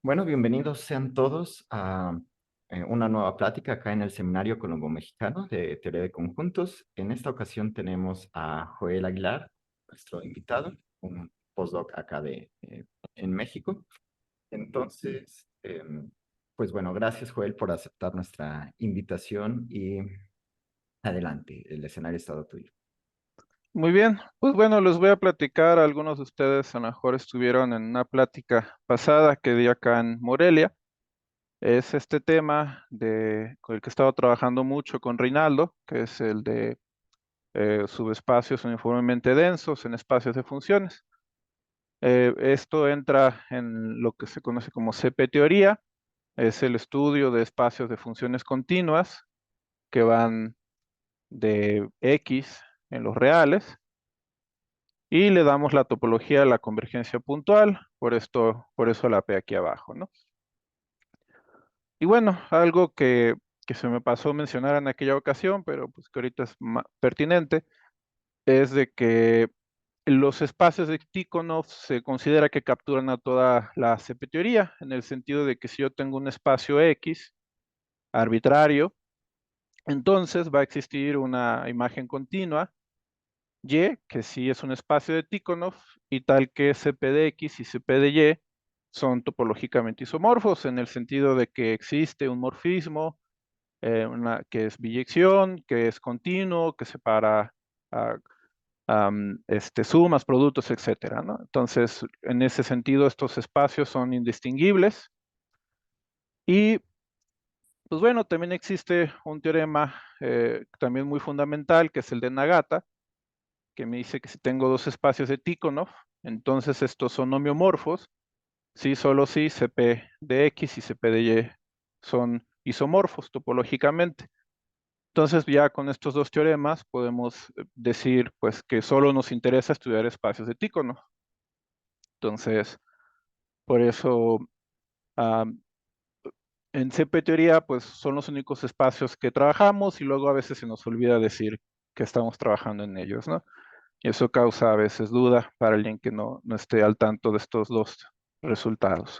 Bueno, bienvenidos sean todos a una nueva plática acá en el Seminario Colombo-Mexicano de Teoría de Conjuntos. En esta ocasión tenemos a Joel Aguilar, nuestro invitado, un postdoc acá en México. Entonces, pues bueno, gracias Joel por aceptar nuestra invitación y adelante, el escenario es todo tuyo. Muy bien, pues bueno, les voy a platicar. Algunos de ustedes a lo mejor estuvieron en una plática pasada que di acá en Morelia. Es este tema con el que he estado trabajando mucho con Reinaldo, que es el de subespacios uniformemente densos en espacios de funciones. Esto entra en lo que se conoce como CP-teoría, es el estudio de espacios de funciones continuas que van de X en los reales y le damos la topología de la convergencia puntual, por eso la P aquí abajo, ¿no? Y bueno, algo que se me pasó mencionar en aquella ocasión, pero pues que ahorita es pertinente, es de que los espacios de Tikhonov se considera que capturan a toda la CP-teoría, en el sentido de que si yo tengo un espacio X arbitrario, entonces va a existir una imagen continua Y, que sí es un espacio de Tikhonov, y tal que CP de X y CP de Y son topológicamente isomorfos, en el sentido de que existe un morfismo, que es biyección, que es continuo, que separa a, sumas, productos, etcétera, ¿no? Entonces, en ese sentido, estos espacios son indistinguibles. Y, pues bueno, también existe un teorema también muy fundamental, que es el de Nagata, que me dice que si tengo dos espacios de Tikhonov, entonces estos son homeomorfos, si solo si CP de X y CP de Y son isomorfos topológicamente. Entonces ya con estos dos teoremas podemos decir pues que solo nos interesa estudiar espacios de Tikhonov. Entonces, por eso en CP teoría pues son los únicos espacios que trabajamos y luego a veces se nos olvida decir que estamos trabajando en ellos, ¿no? Y eso causa a veces duda para alguien que no esté al tanto de estos dos resultados.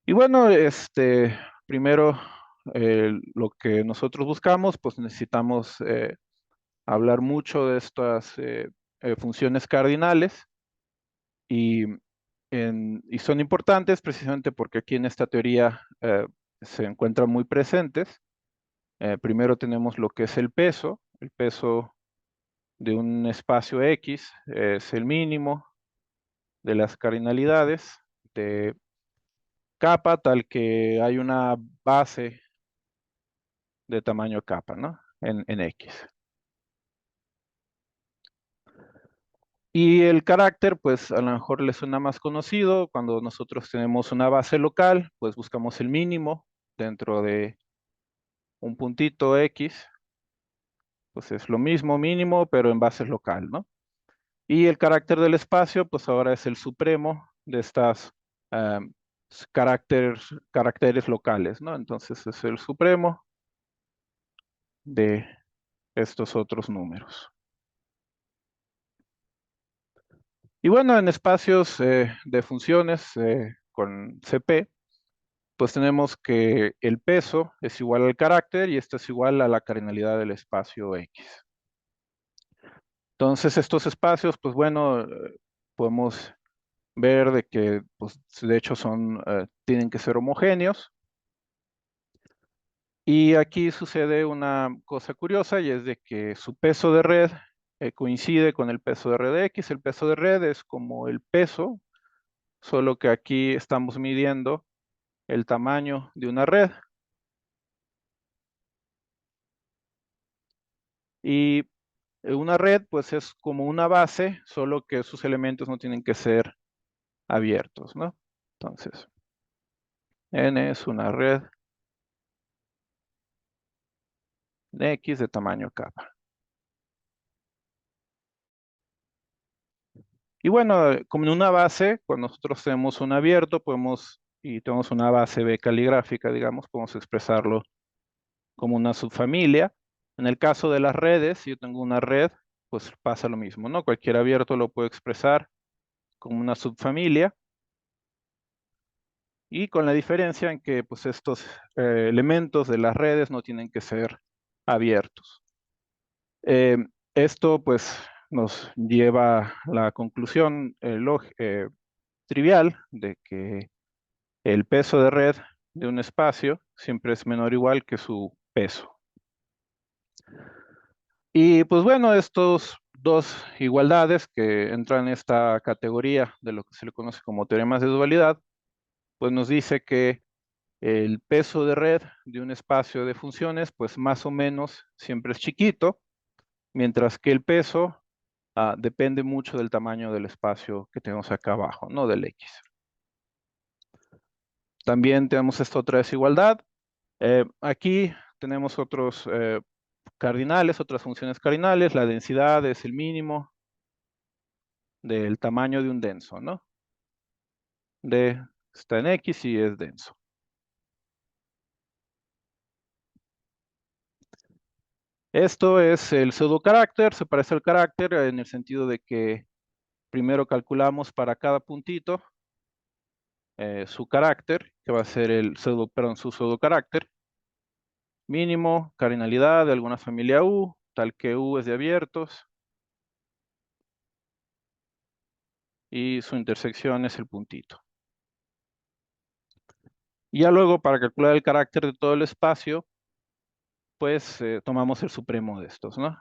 Y bueno, primero lo que nosotros buscamos, pues necesitamos hablar mucho de estas funciones cardinales y, y son importantes precisamente porque aquí en esta teoría se encuentran muy presentes. Primero tenemos lo que es el peso de un espacio X es el mínimo de las cardinalidades de capa, tal que hay una base de tamaño capa, ¿no? En X. Y el carácter, pues a lo mejor le suena más conocido. Cuando nosotros tenemos una base local, pues buscamos el mínimo dentro de un puntito X. Pues es lo mismo mínimo, pero en base local, ¿no? Y el carácter del espacio, pues ahora es el supremo de estas um, caracteres locales, ¿no? Entonces es el supremo de estos otros números. Y bueno, en espacios de funciones con CP, pues tenemos que el peso es igual al carácter y esto es igual a la cardinalidad del espacio X. Entonces estos espacios, pues bueno, podemos ver de que, pues de hecho tienen que ser homogéneos. Y aquí sucede una cosa curiosa y es de que su peso de red coincide con el peso de red X. El peso de red es como el peso, solo que aquí estamos midiendo el tamaño de una red. Y una red, pues es como una base, solo que sus elementos no tienen que ser abiertos, ¿no? Entonces, N es una red de X de tamaño capa. Y bueno, como en una base, cuando nosotros tenemos un abierto, y tenemos una base B caligráfica, digamos, podemos expresarlo como una subfamilia. En el caso de las redes, si yo tengo una red, pues pasa lo mismo, ¿no? Cualquier abierto lo puedo expresar como una subfamilia. y con la diferencia en que pues, estos elementos de las redes no tienen que ser abiertos. Eh, Esto pues nos lleva a la conclusión trivial de que el peso de red de un espacio siempre es menor o igual que su peso. Y pues bueno, estos dos igualdades que entran en esta categoría de lo que se le conoce como teoremas de dualidad, pues nos dice que el peso de red de un espacio de funciones, pues más o menos siempre es chiquito, mientras que el peso depende mucho del tamaño del espacio que tenemos acá abajo, no del X. También tenemos esta otra desigualdad. Aquí tenemos otros cardinales, otras funciones cardinales. La densidad es el mínimo del tamaño de un denso, ¿no? D está en X y es denso. Esto es el pseudocarácter, se parece al carácter en el sentido de que primero calculamos para cada puntito su carácter, que va a ser su pseudocarácter. Mínimo, cardinalidad de alguna familia U, tal que U es de abiertos. Y su intersección es el puntito. Y ya luego, para calcular el carácter de todo el espacio, pues tomamos el supremo de estos, ¿no?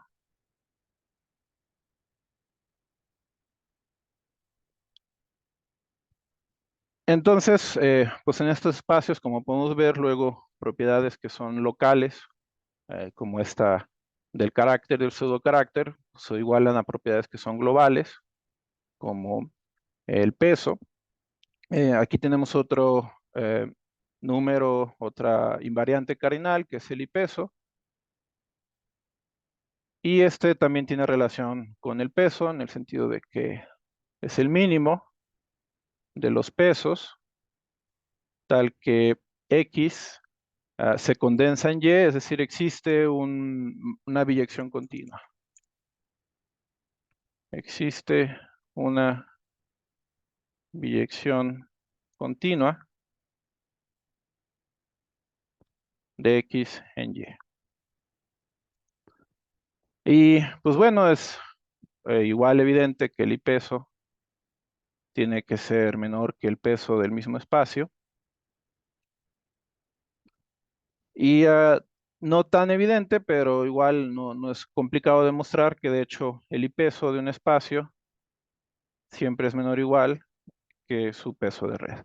Entonces, pues en estos espacios, como podemos ver, luego propiedades que son locales, como esta del carácter del pseudocarácter, se igualan a propiedades que son globales, como el peso. Aquí tenemos otro número, otra invariante cardinal, que es el I peso. Y este también tiene relación con el peso, en el sentido de que es el mínimo de los pesos, tal que X se condensa en Y, es decir, existe una biyección continua. Existe una biyección continua de X en Y. Y pues bueno, es igual evidente que el I peso tiene que ser menor que el peso del mismo espacio. Y no tan evidente, pero igual no es complicado demostrar que de hecho el I peso de un espacio siempre es menor o igual que su peso de red.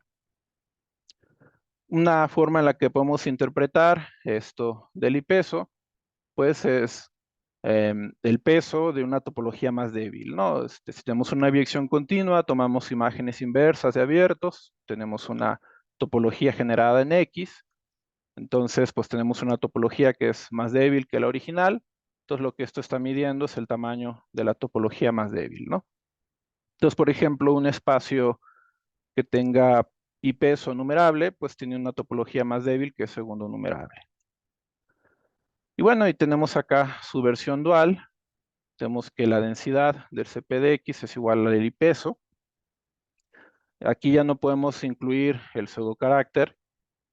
Una forma en la que podemos interpretar esto del I peso, pues es el peso de una topología más débil, ¿no? Si tenemos una biyección continua, tomamos imágenes inversas de abiertos, tenemos una topología generada en X, entonces pues tenemos una topología que es más débil que la original, entonces lo que esto está midiendo es el tamaño de la topología más débil, ¿no? Entonces, por ejemplo, un espacio que tenga I peso numerable, pues tiene una topología más débil que segundo numerable. Y bueno, y tenemos acá su versión dual. Tenemos que la densidad del CP de X es igual al I peso. Aquí ya no podemos incluir el pseudocarácter,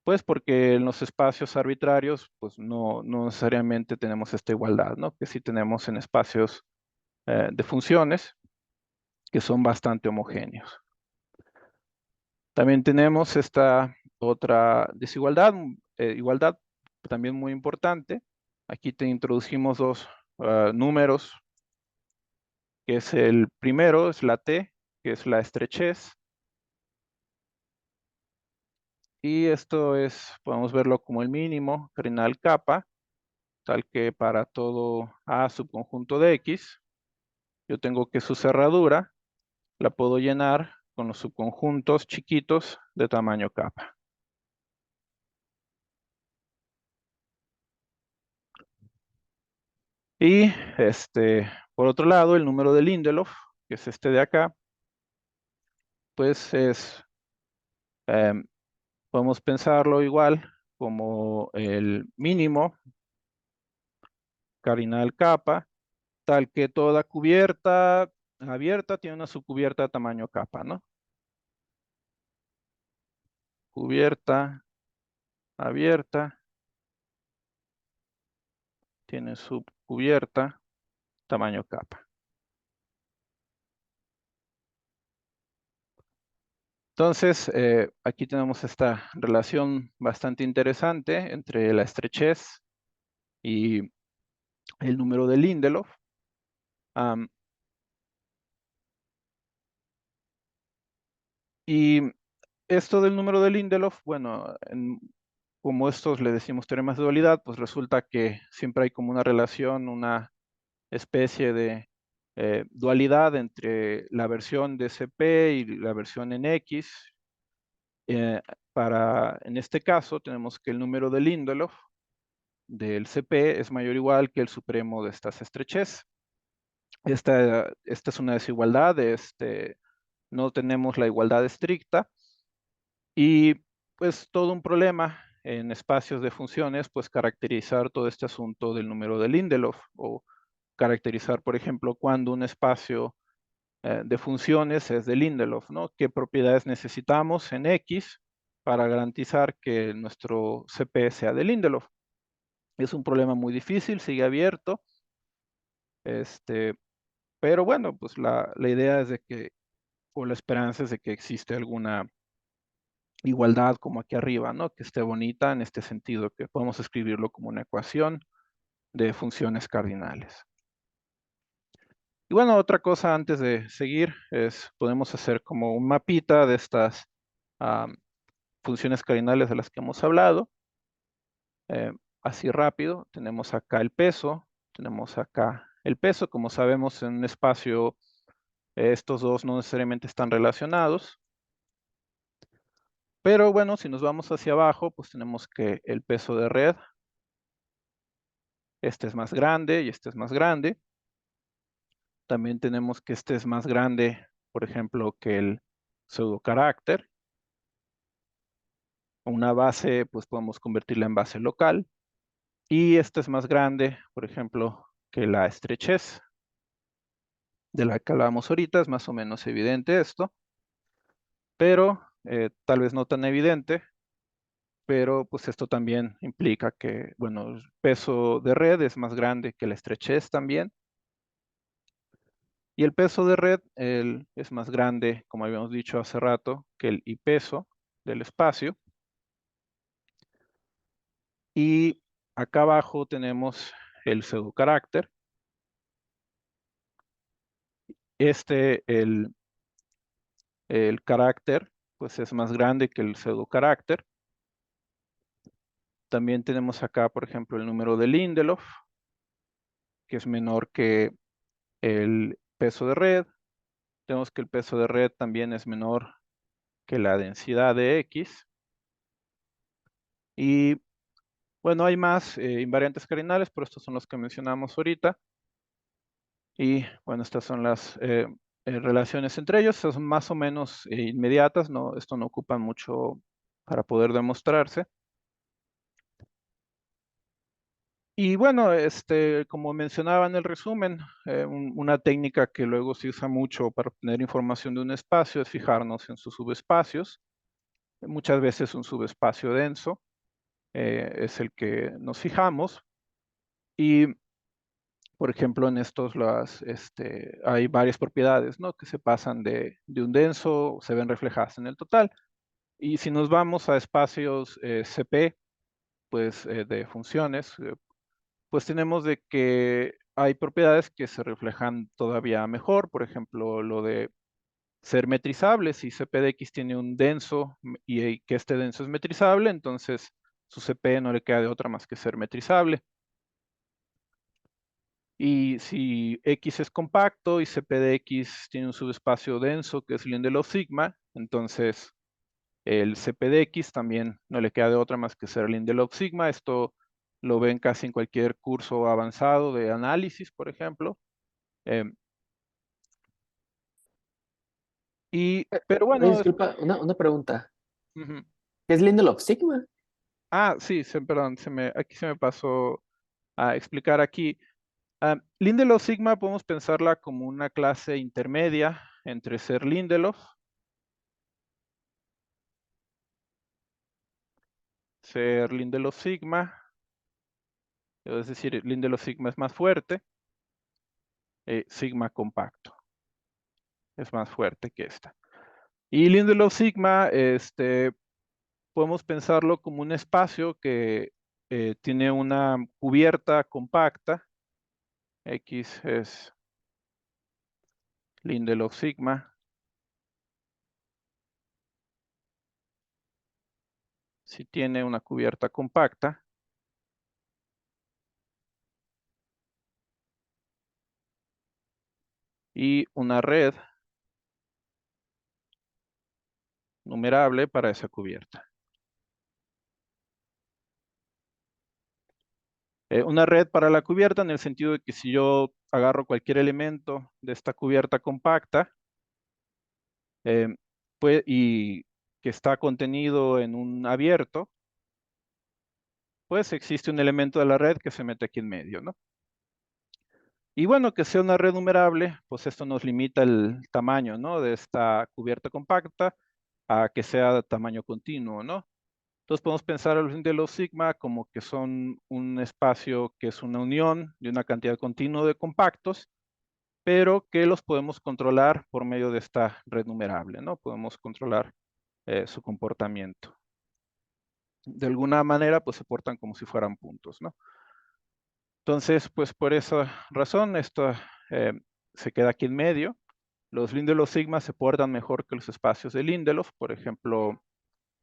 pues porque en los espacios arbitrarios, pues no necesariamente tenemos esta igualdad, ¿no? Que sí tenemos en espacios de funciones que son bastante homogéneos. También tenemos esta otra desigualdad, igualdad también muy importante. Aquí te introducimos dos números, que es el primero, es la T, que es la estrechez. Y esto es, podemos verlo como el mínimo cardinal kappa, tal que para todo A subconjunto de X, yo tengo que su cerradura la puedo llenar con los subconjuntos chiquitos de tamaño kappa. Y por otro lado, el número de Lindelof, que es este de acá, pues podemos pensarlo igual como el mínimo cardinal kappa, tal que toda cubierta abierta tiene una subcubierta de tamaño kappa, ¿no? cubierta abierta, tiene subcubierta, tamaño capa. Entonces, aquí tenemos esta relación bastante interesante entre la estrechez y el número de Lindelof. Y esto del número de Lindelof, bueno, como estos le decimos teoremas de dualidad, pues resulta que siempre hay como una relación, una especie de dualidad entre la versión de CP y la versión en X. En este caso, tenemos que el número de Lindelof del CP es mayor o igual que el supremo de estas estrechez. Esta es una desigualdad, no tenemos la igualdad estricta y pues todo un problema en espacios de funciones, pues caracterizar todo este asunto del número de Lindelof o caracterizar, por ejemplo, cuando un espacio de funciones es de Lindelof, ¿no? ¿Qué propiedades necesitamos en X para garantizar que nuestro CP sea de Lindelof? Es un problema muy difícil, sigue abierto, pero bueno, pues la idea es de que, o la esperanza es de que existe alguna igualdad como aquí arriba, ¿no? Que esté bonita en este sentido, que podemos escribirlo como una ecuación de funciones cardinales. Y bueno, otra cosa antes de seguir es, podemos hacer como un mapita de estas funciones cardinales de las que hemos hablado. Así rápido, tenemos acá el peso, tenemos acá el peso. Como sabemos, en un espacio estos dos no necesariamente están relacionados. Pero bueno, si nos vamos hacia abajo, pues tenemos que el peso de red, este es más grande y este es más grande. También tenemos que este es más grande, por ejemplo, que el pseudocarácter. Una base, pues podemos convertirla en base local. Y este es más grande, por ejemplo, que la estrechez de la que hablábamos ahorita. Es más o menos evidente esto, pero tal vez no tan evidente. Pero pues esto también implica que, bueno, el peso de red es más grande que la estrechez también. Y el peso de red es más grande, como habíamos dicho hace rato, que el I peso del espacio. Y acá abajo tenemos el pseudocarácter. El carácter, pues es más grande que el pseudocarácter. También tenemos acá, por ejemplo, el número de Lindelof, que es menor que el peso de red. Tenemos que el peso de red también es menor que la densidad de X. Y bueno, hay más invariantes cardinales, pero estos son los que mencionamos ahorita. Y bueno, estas son las relaciones entre ellos. Son más o menos inmediatas, ¿no? Esto no ocupa mucho para poder demostrarse. Y bueno, como mencionaba en el resumen, una técnica que luego se usa mucho para obtener información de un espacio es fijarnos en sus subespacios. Muchas veces un subespacio denso es el que nos fijamos. Y, por ejemplo, en estos hay varias propiedades, ¿no? Que se pasan de un denso, se ven reflejadas en el total. Y si nos vamos a espacios CP, pues de funciones, pues tenemos de que hay propiedades que se reflejan todavía mejor. Por ejemplo, lo de ser metrizable. Si CP de X tiene un denso y que este denso es metrizable, entonces su CP no le queda de otra más que ser metrizable. Y si X es compacto y CP de X tiene un subespacio denso que es Lindelof sigma, entonces el CP de X también no le queda de otra más que ser Lindelof sigma. Esto lo ven casi en cualquier curso avanzado de análisis, por ejemplo. Em, pero Oye, bueno, disculpa, una pregunta. ujú. ¿Qué es Lindelof Sigma? Sí, perdón, aquí se me pasó a explicar aquí. Lindelof sigma podemos pensarla como una clase intermedia entre ser Lindelof ser Lindelof sigma, es decir, Lindelof sigma es más fuerte, sigma compacto es más fuerte que esta. Y Lindelof sigma, podemos pensarlo como un espacio que tiene una cubierta compacta. X es Lindelof sigma. Si tiene una cubierta compacta. Y una red numerable para esa cubierta. Una red para la cubierta en el sentido de que si yo agarro cualquier elemento de esta cubierta compacta y que está contenido en un abierto, pues existe un elemento de la red que se mete aquí en medio, ¿no? Y bueno, que sea una red numerable, pues esto nos limita el tamaño, ¿no? De esta cubierta compacta a que sea de tamaño continuo, ¿no? Entonces podemos pensar a los Lindelof sigma como que son un espacio que es una unión de una cantidad continua de compactos, pero que los podemos controlar por medio de esta red numerable, ¿no? Podemos controlar su comportamiento. De alguna manera, pues se portan como si fueran puntos, ¿no? Entonces, pues por esa razón, esto se queda aquí en medio. Los Lindelof sigma se portan mejor que los espacios de Lindelof. Por ejemplo,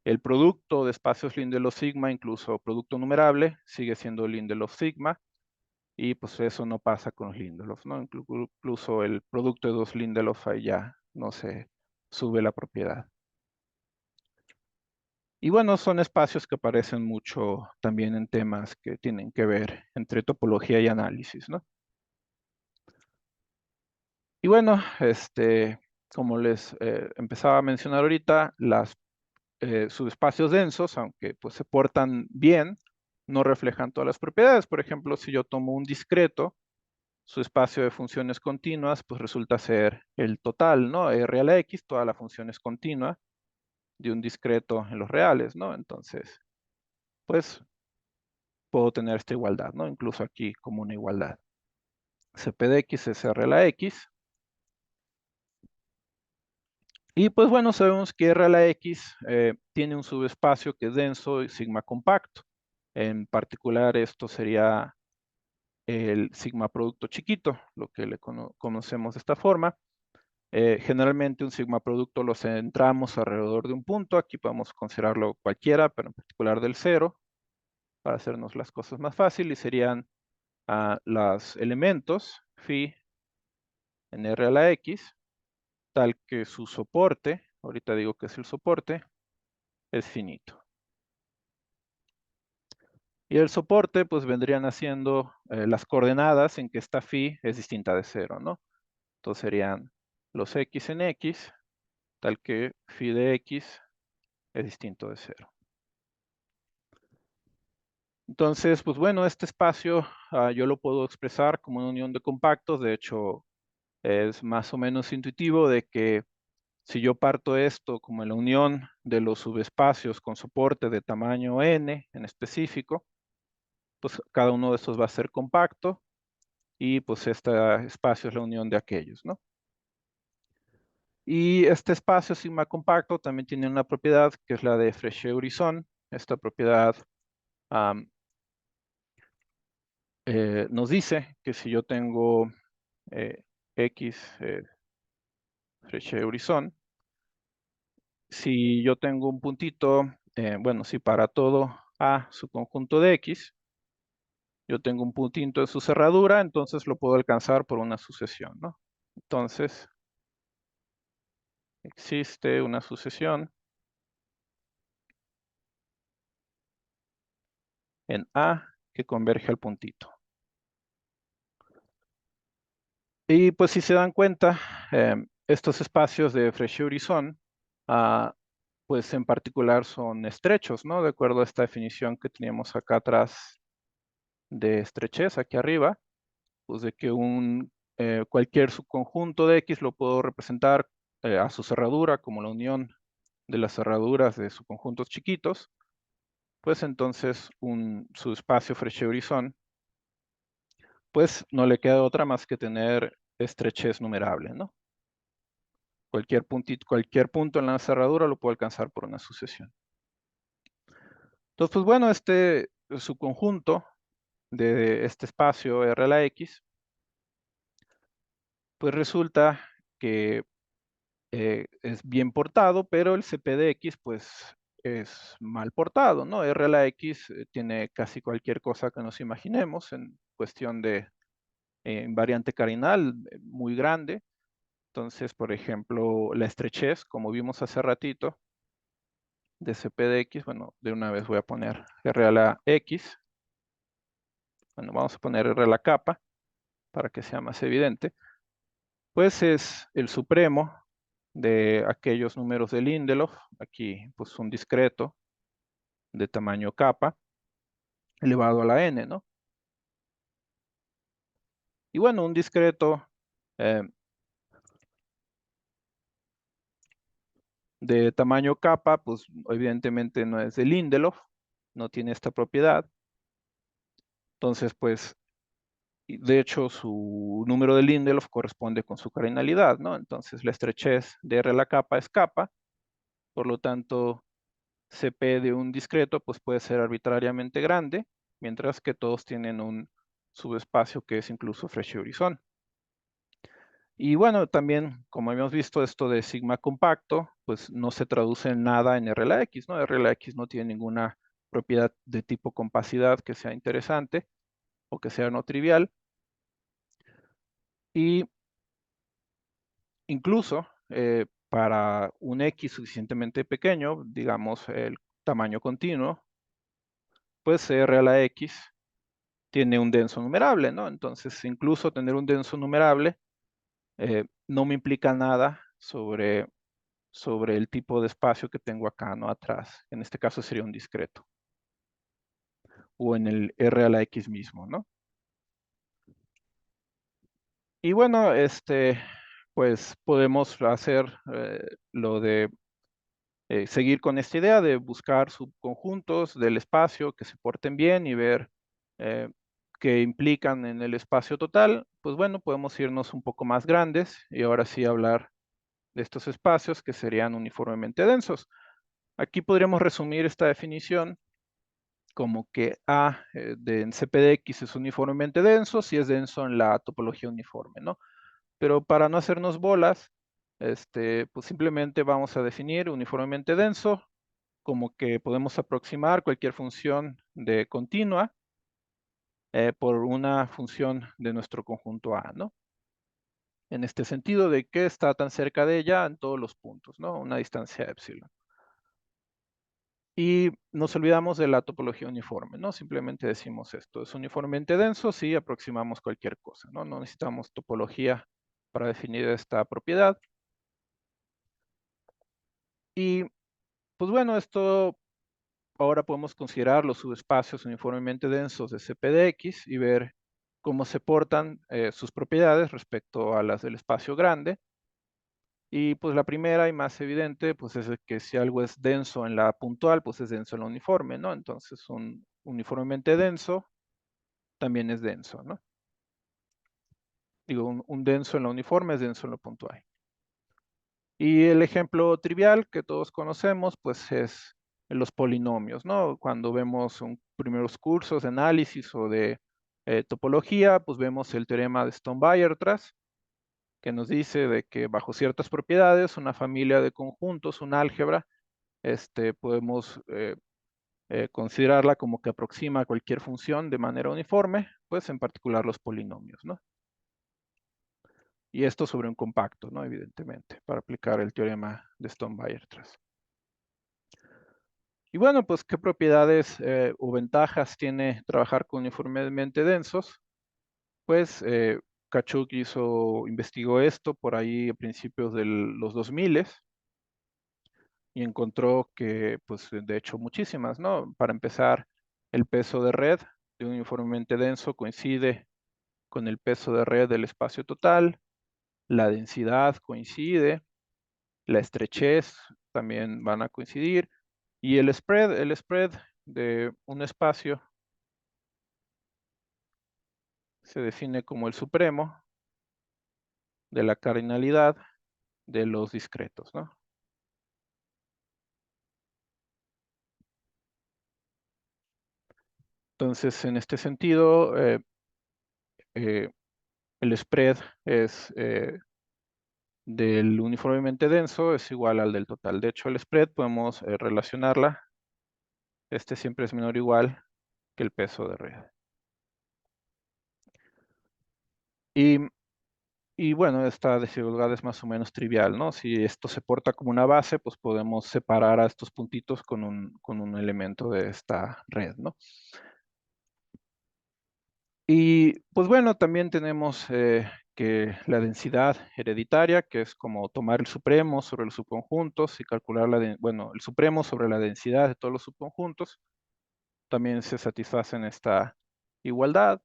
el producto de espacios Lindelof sigma, incluso producto numerable, sigue siendo Lindelof sigma. Y pues eso no pasa con los Lindelof, ¿no? Incluso el producto de dos Lindelof ahí ya no se sube la propiedad. Y bueno, son espacios que aparecen mucho también en temas que tienen que ver entre topología y análisis, ¿no? Y bueno, como les empezaba a mencionar ahorita, las subespacios densos, aunque pues se portan bien, no reflejan todas las propiedades. Por ejemplo, si yo tomo un discreto, su espacio de funciones continuas, pues resulta ser el total, ¿no? R a la X, toda la función es continua de un discreto en los reales, ¿no? Entonces, pues puedo tener esta igualdad, ¿no? Incluso aquí como una igualdad. CP de X es R a la X. Y pues bueno, sabemos que R a la X tiene un subespacio que es denso y sigma compacto. En particular, esto sería el sigma producto chiquito, lo que le conocemos de esta forma. Generalmente un sigma producto lo centramos alrededor de un punto. Aquí podemos considerarlo cualquiera, pero en particular del 0, para hacernos las cosas más fáciles. Y serían los elementos phi en R a la X, tal que su soporte, ahorita digo que es el soporte, es finito. Y el soporte, pues vendrían haciendo las coordenadas en que esta phi es distinta de 0, ¿no? Entonces serían los x en x, tal que phi de x es distinto de 0. Entonces, pues bueno, este espacio yo lo puedo expresar como una unión de compactos. De hecho, es más o menos intuitivo de que si yo parto esto como la unión de los subespacios con soporte de tamaño n en específico, pues cada uno de estos va a ser compacto y pues este espacio es la unión de aquellos, ¿no? Y este espacio sigma compacto también tiene una propiedad que es la de Frechet-Urizon. Esta propiedad nos dice que si yo tengo X Frechet-Urizon, si yo tengo un puntito, bueno, si para todo A su conjunto de X, yo tengo un puntito en su cerradura, entonces lo puedo alcanzar por una sucesión, ¿no? Entonces, existe una sucesión en A que converge al puntito. Y pues si se dan cuenta, estos espacios de Frechet-Urizon, pues en particular son estrechos, ¿no? De acuerdo a esta definición que teníamos acá atrás de estrechez, aquí arriba, pues de que cualquier subconjunto de X lo puedo representar a su cerradura como la unión de las cerraduras de subconjuntos chiquitos. pues entonces su espacio Frechet-Horizon, pues no le queda otra más que tener estrechez numerable, ¿no? Cualquier punto en la cerradura lo puede alcanzar por una sucesión. Entonces, pues bueno, su conjunto de este espacio R a la X, pues resulta que es bien portado, pero el CP de X, pues es mal portado, ¿no? R a la X tiene casi cualquier cosa que nos imaginemos en cuestión de invariante cardinal muy grande. Entonces, por ejemplo, la estrechez, como vimos hace ratito, de CP de X, bueno, de una vez voy a poner R a la X. Bueno, vamos a poner R a la capa para que sea más evidente. Pues es el supremo de aquellos números de Lindelof. Aquí, pues un discreto de tamaño capa elevado a la n, ¿no? Y bueno, un discreto de tamaño capa, pues evidentemente no es de Lindelof, no tiene esta propiedad. Entonces, pues, de hecho, su número de Lindelof corresponde con su cardinalidad, ¿no? Entonces, la estrechez de R a la capa es capa, por lo tanto, CP de un discreto, pues puede ser arbitrariamente grande, mientras que todos tienen un subespacio que es incluso Frechet-Horizon. Y bueno, también, como habíamos visto, esto de sigma compacto, pues no se traduce en nada en R a la X, ¿no? R a la X no tiene ninguna propiedad de tipo compacidad que sea interesante o que sea no trivial. Y incluso para un X suficientemente pequeño, digamos el tamaño continuo, pues R a la X tiene un denso numerable, ¿no? Entonces, incluso tener un denso numerable no me implica nada sobre el tipo de espacio que tengo acá, ¿no? Atrás. En este caso sería un discreto. O en el R a la X mismo, ¿no? Y bueno, pues podemos hacer lo de seguir con esta idea de buscar subconjuntos del espacio que se porten bien y ver eh, qué implican en el espacio total. Pues bueno, podemos irnos un poco más grandes y ahora sí hablar de estos espacios que serían uniformemente densos. Aquí podríamos resumir esta definición como que A en CP de X es uniformemente denso si es denso en la topología uniforme, ¿no? Pero para no hacernos bolas, pues simplemente vamos a definir uniformemente denso como que podemos aproximar cualquier función de continua por una función de nuestro conjunto A, ¿no? En este sentido de que está tan cerca de ella en todos los puntos, ¿no? Una distancia epsilon. Y nos olvidamos de la topología uniforme, ¿no? Simplemente decimos esto, es uniformemente denso si aproximamos cualquier cosa, ¿no? No necesitamos topología para definir esta propiedad. Y, pues bueno, esto ahora podemos considerar los subespacios uniformemente densos de CP de X y ver cómo se portan sus propiedades respecto a las del espacio grande. Y pues la primera y más evidente, pues es que si algo es denso en la puntual, pues es denso en la uniforme, ¿no? Entonces un uniformemente denso también es denso, ¿no? Digo, un denso en la uniforme es denso en la puntual. Y el ejemplo trivial que todos conocemos, pues es los polinomios, ¿no? Cuando vemos primeros cursos de análisis o de topología, pues vemos el teorema de Stone-Weierstrass, que nos dice de que bajo ciertas propiedades, una familia de conjuntos, un álgebra, podemos considerarla como que aproxima cualquier función de manera uniforme, pues en particular los polinomios, ¿no? Y esto sobre un compacto, ¿no? Evidentemente, para aplicar el teorema de Stone-Weierstrass. Y bueno, pues, ¿qué propiedades o ventajas tiene trabajar con uniformemente densos? Pues, Kachuk investigó esto por ahí a principios de los 2000 y encontró que, pues, de hecho, muchísimas, ¿no? Para empezar, el peso de red de un uniformemente denso coincide con el peso de red del espacio total, la densidad coincide, la estrechez también van a coincidir, y el spread de un espacio se define como el supremo de la cardinalidad de los discretos, ¿no? Entonces, en este sentido, el spread es del uniformemente denso es igual al del total. De hecho, el spread podemos relacionarla. Este siempre es menor o igual que el peso de red. Y, y bueno, esta desigualdad es más o menos trivial, ¿no? Si esto se porta como una base, pues podemos separar a estos puntitos con un elemento de esta red, ¿no? Y pues bueno, también tenemos que la densidad hereditaria, que es como tomar el supremo sobre los subconjuntos y calcular bueno, el supremo sobre la densidad de todos los subconjuntos, también se satisface en esta igualdad.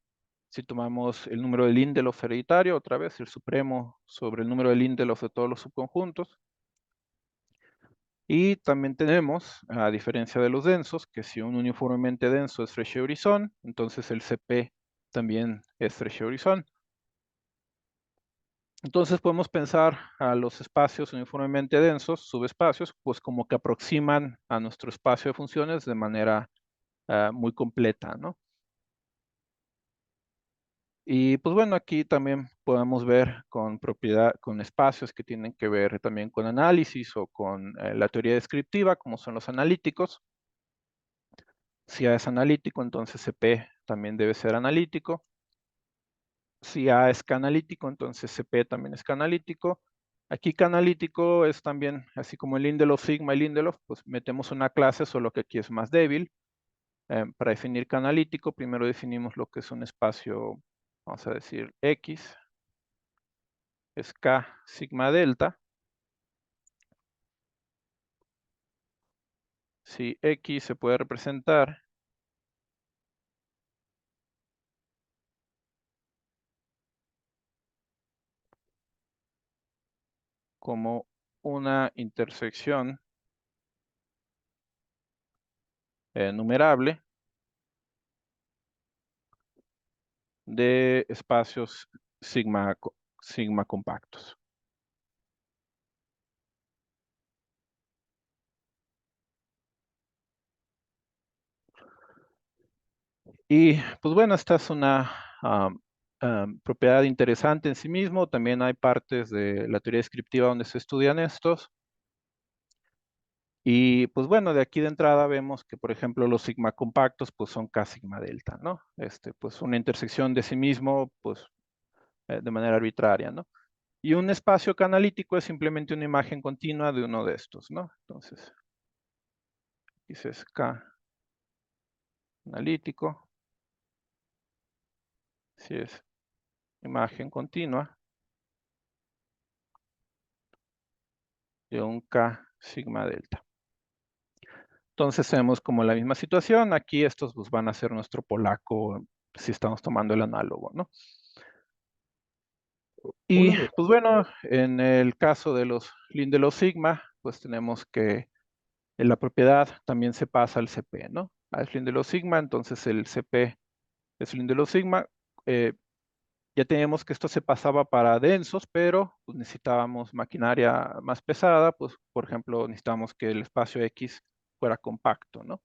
Si tomamos el número de Lindelof hereditario, otra vez el supremo sobre el número de Lindelof de todos los subconjuntos. Y también tenemos, a diferencia de los densos, que si un uniformemente denso es Frechet-Horizon, entonces el CP también es Frechet-Horizon. Entonces podemos pensar a los espacios uniformemente densos, subespacios, pues como que aproximan a nuestro espacio de funciones de manera muy completa, ¿no? Y pues bueno, aquí también podemos ver con espacios que tienen que ver también con análisis o con la teoría descriptiva, como son los analíticos. Si A es analítico, entonces CP también debe ser analítico. Si A es canalítico, entonces CP también es canalítico. Aquí canalítico es también, así como el Lindelof sigma y Lindelof, pues metemos una clase, solo que aquí es más débil. Para definir canalítico, primero definimos lo que es un espacio, vamos a decir X, es K sigma delta. Si X se puede representar como una intersección numerable de espacios sigma compactos. Y pues bueno, esta es una propiedad interesante en sí mismo. También hay partes de la teoría descriptiva donde se estudian estos. Y pues bueno, de aquí de entrada vemos que, por ejemplo, los sigma compactos pues son K sigma delta, ¿no? Pues una intersección de sí mismo, pues de manera arbitraria, ¿no? Y un espacio canalítico es simplemente una imagen continua de uno de estos, ¿no? Entonces, dices K analítico, si es imagen continua de un K sigma delta. Entonces tenemos como la misma situación. Aquí estos pues, van a ser nuestro polaco si estamos tomando el análogo, ¿no? Y Una pues bueno, en el caso de los Lindelof sigma, pues tenemos que la propiedad también se pasa al CP, ¿no? A es Lindelof sigma, entonces el CP es Lindelof sigma. Ya teníamos que esto se pasaba para densos, pero pues, necesitábamos maquinaria más pesada, pues por ejemplo necesitábamos que el espacio X fuera compacto, ¿no?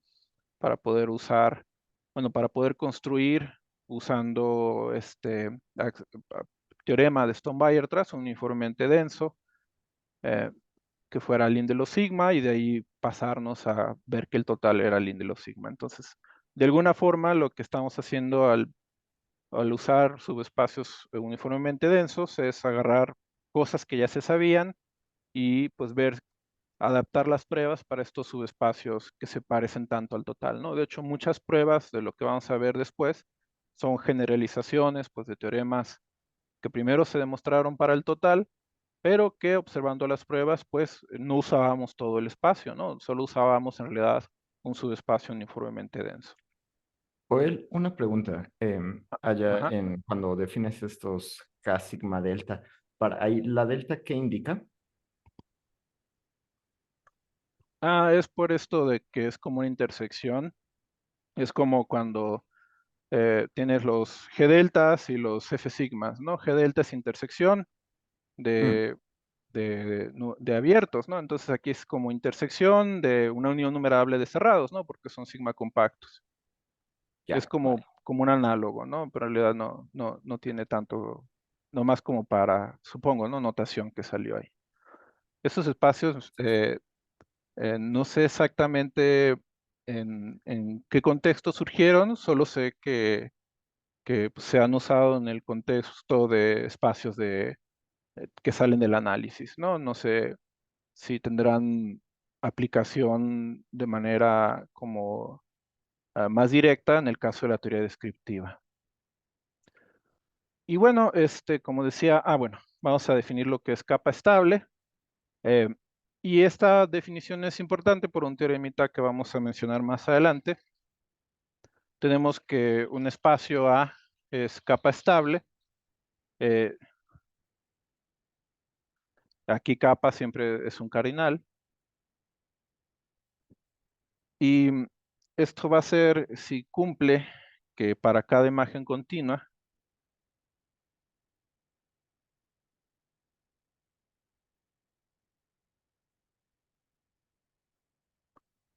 Para poder usar, bueno, para poder construir usando teorema de Stone-Weierstrass, un uniformemente denso, eh, que fuera Lindelof sigma y de ahí pasarnos a ver que el total era Lindelof sigma. Entonces, de alguna forma lo que estamos haciendo al usar subespacios uniformemente densos es agarrar cosas que ya se sabían y pues ver, adaptar las pruebas para estos subespacios que se parecen tanto al total, ¿no? De hecho, muchas pruebas de lo que vamos a ver después son generalizaciones pues de teoremas que primero se demostraron para el total, pero que observando las pruebas pues no usábamos todo el espacio, ¿no? Solo usábamos en realidad un subespacio uniformemente denso. Joel, una pregunta. Allá Ajá. cuando defines estos K sigma delta, para ahí, ¿la delta qué indica? Ah, es por esto de que es como una intersección Es como cuando tienes los G deltas y los F sigmas, ¿no? G delta es intersección Mm, de, de abiertos, ¿no? Entonces aquí es como intersección de una unión numerable de cerrados, ¿no? Porque son sigma compactos. Es ya, como, vale. como un análogo, ¿no? Pero en realidad no tiene tanto, no más como para, supongo, ¿no? Notación que salió ahí. Esos espacios, no sé exactamente en qué contexto surgieron, solo sé que pues, se han usado en el contexto de espacios que salen del análisis, ¿no? No sé si tendrán aplicación de manera como más directa en el caso de la teoría descriptiva. Y bueno, como decía, bueno, vamos a definir lo que es capa estable. eh, y esta definición es importante por un teoremita que vamos a mencionar más adelante. Tenemos que un espacio A es capa estable. eh, Aquí capa siempre es un cardinal. Y esto va a ser si cumple que para cada imagen continua,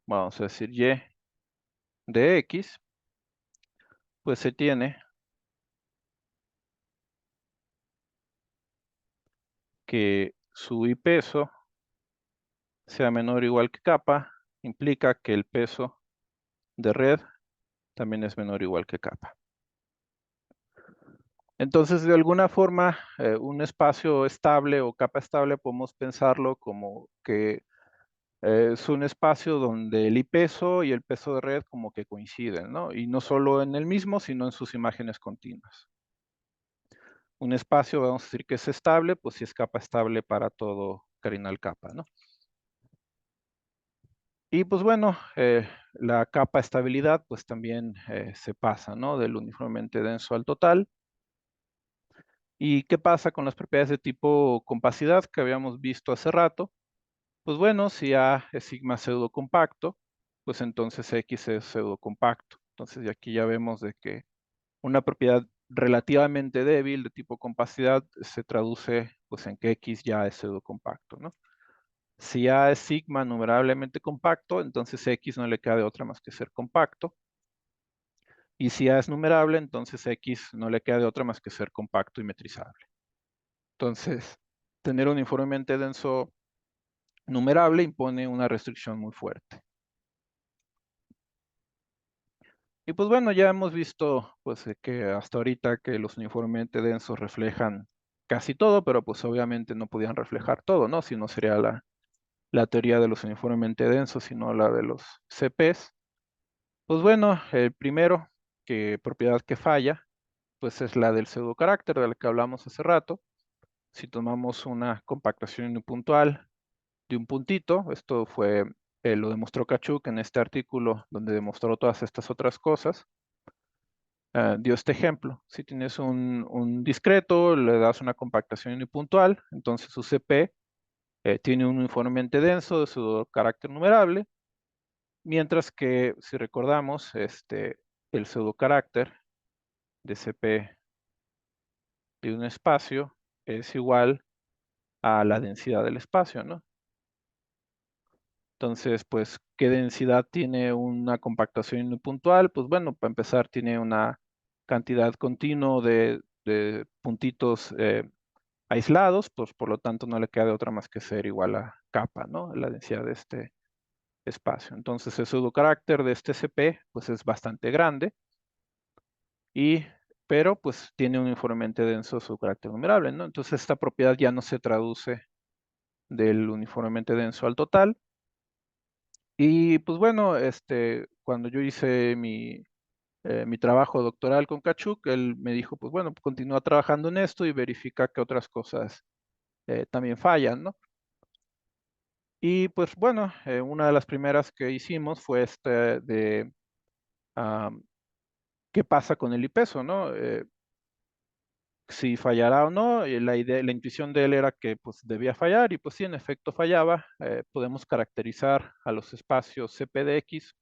vamos a decir y de x, pues se tiene que su I peso sea menor o igual que capa, implica que el peso de red también es menor o igual que capa. Entonces, de alguna forma, un espacio estable o capa estable podemos pensarlo como que es un espacio donde el I peso y el peso de red como que coinciden, ¿no? Y no solo en el mismo, sino en sus imágenes continuas. Un espacio, vamos a decir que es estable, pues si es capa estable para todo cardinal capa, ¿no? Y pues bueno, la capa estabilidad pues también se pasa, ¿no? Del uniformemente denso al total. ¿Y qué pasa con las propiedades de tipo compacidad que habíamos visto hace rato? Pues bueno, si A es sigma pseudo compacto, pues entonces X es pseudo compacto. Entonces de aquí ya vemos de que una propiedad relativamente débil de tipo compacidad se traduce pues en que X ya es pseudo compacto, ¿no? Si A es sigma numerablemente compacto, entonces X no le queda de otra más que ser compacto. Y si A es numerable, entonces X no le queda de otra más que ser compacto y metrizable. Entonces, tener un uniformemente denso numerable impone una restricción muy fuerte. Y pues bueno, ya hemos visto pues que hasta ahorita que los uniformemente densos reflejan casi todo, pero pues obviamente no podían reflejar todo, ¿no? Si no sería la teoría de los uniformemente densos, sino la de los CPs. Pues bueno, el primero, propiedad que falla, pues es la del pseudocarácter de la que hablamos hace rato. Si tomamos una compactación unipuntual de un puntito, esto fue, lo demostró Kachuk en este artículo donde demostró todas estas otras cosas. Dio este ejemplo. Si tienes un discreto, le das una compactación unipuntual, entonces su CP tiene un uniformemente denso de su carácter numerable, mientras que, si recordamos, el pseudocarácter de CP de un espacio es igual a la densidad del espacio, ¿no? Entonces, pues, ¿qué densidad tiene una compactación unipuntual? Pues bueno, para empezar, tiene una cantidad continua de puntitos aislados, pues por lo tanto no le queda de otra más que ser igual a capa, ¿no? La densidad de este espacio. Entonces, el pseudocarácter de este CP, pues es bastante grande, pero pues tiene uniformemente denso su carácter numerable, ¿no? Entonces, esta propiedad ya no se traduce del uniformemente denso al total. Y pues bueno, cuando yo hice mi trabajo doctoral con Kachuk, él me dijo, pues bueno, continúa trabajando en esto y verifica que otras cosas también fallan, ¿no? Y pues bueno, una de las primeras que hicimos fue de am, qué pasa con el IPESO, ¿no? Si fallará o no, la intuición de él era que pues debía fallar y pues sí, en efecto fallaba. Podemos caracterizar a los espacios CP de X